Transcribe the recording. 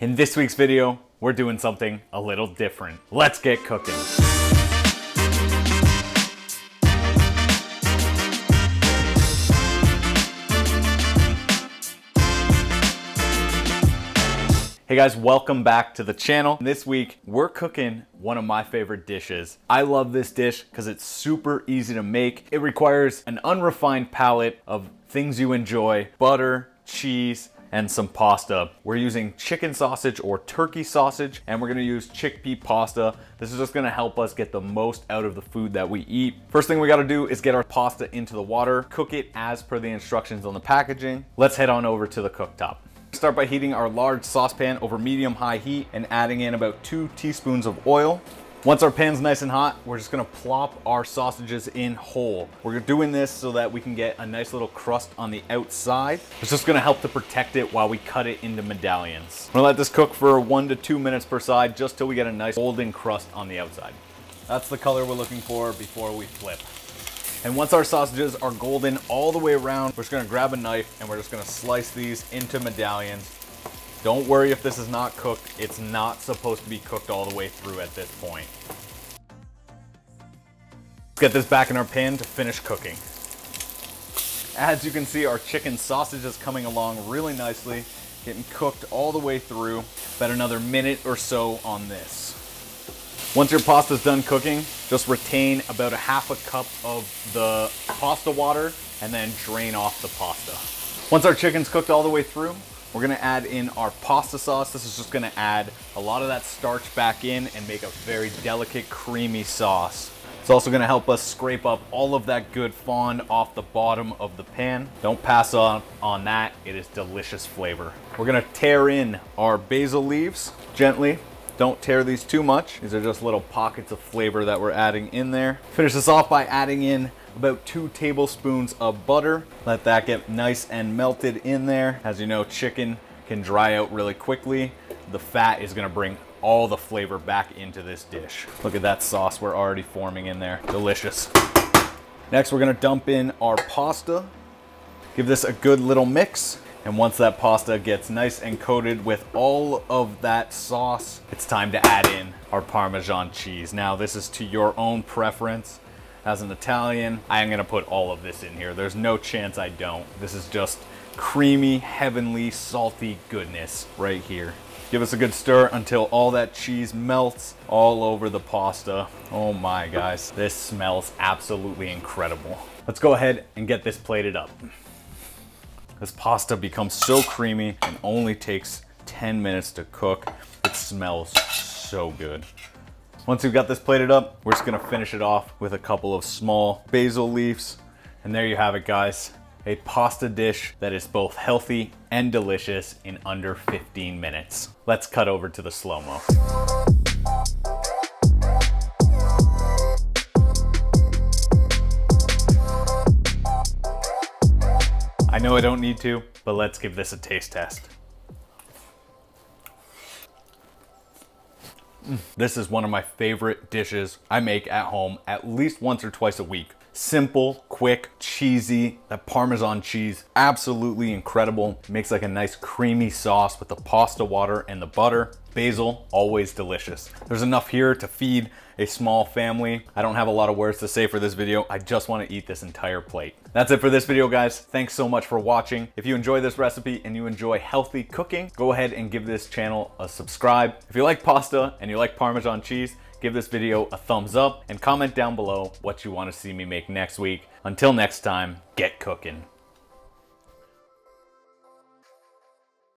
In this week's video, we're doing something a little different. Let's get cooking. Hey guys, welcome back to the channel. This week, we're cooking one of my favorite dishes. I love this dish because it's super easy to make. It requires an unrefined palette of things you enjoy: butter, cheese, and some pasta. We're using chicken sausage or turkey sausage, and we're gonna use chickpea pasta. This is just gonna help us get the most out of the food that we eat. First thing we gotta do is get our pasta into the water, cook it as per the instructions on the packaging. Let's head on over to the cooktop. Start by heating our large saucepan over medium-high heat and adding in about 2 teaspoons of oil. Once our pan's nice and hot, we're just gonna plop our sausages in whole. We're doing this so that we can get a nice little crust on the outside. It's just gonna help to protect it while we cut it into medallions. I'm gonna let this cook for 1 to 2 minutes per side, just till we get a nice golden crust on the outside. That's the color we're looking for before we flip. And once our sausages are golden all the way around, we're just gonna grab a knife and we're just gonna slice these into medallions. Don't worry if this is not cooked. It's not supposed to be cooked all the way through at this point. Let's get this back in our pan to finish cooking. As you can see, our chicken sausage is coming along really nicely, getting cooked all the way through. About another minute or so on this. Once your pasta's done cooking, just retain about a half a cup of the pasta water and then drain off the pasta. Once our chicken's cooked all the way through, we're gonna add in our pasta sauce. This is just gonna add a lot of that starch back in and make a very delicate, creamy sauce. It's also gonna help us scrape up all of that good fond off the bottom of the pan. Don't pass on that, it is delicious flavor. We're gonna tear in our basil leaves gently. Don't tear these too much. These are just little pockets of flavor that we're adding in there. Finish this off by adding in about 2 tablespoons of butter. Let that get nice and melted in there. As you know, chicken can dry out really quickly. The fat is gonna bring all the flavor back into this dish. Look at that sauce we're already forming in there. Delicious. Next, we're gonna dump in our pasta. Give this a good little mix. And once that pasta gets nice and coated with all of that sauce, it's time to add in our Parmesan cheese. Now, this is to your own preference. As an Italian, I am gonna put all of this in here. There's no chance I don't. This is just creamy, heavenly, salty goodness right here. Give us a good stir until all that cheese melts all over the pasta. Oh my, guys, this smells absolutely incredible. Let's go ahead and get this plated up. This pasta becomes so creamy and only takes 10 minutes to cook. It smells so good. Once we've got this plated up, we're just gonna finish it off with a couple of small basil leaves. And there you have it, guys. A pasta dish that is both healthy and delicious in under 15 minutes. Let's cut over to the slow-mo. I know I don't need to, but let's give this a taste test. This is one of my favorite dishes I make at home at least once or twice a week. Simple, quick, cheesy. That Parmesan cheese, absolutely incredible. Makes like a nice creamy sauce with the pasta water and the butter. Basil, always delicious. There's enough here to feed a small family. I don't have a lot of words to say for this video. I just want to eat this entire plate. That's it for this video, guys. Thanks so much for watching. If you enjoy this recipe and you enjoy healthy cooking, go ahead and give this channel a subscribe. If you like pasta and you like Parmesan cheese, give this video a thumbs up and comment down below what you want to see me make next week. Until next time, get cooking.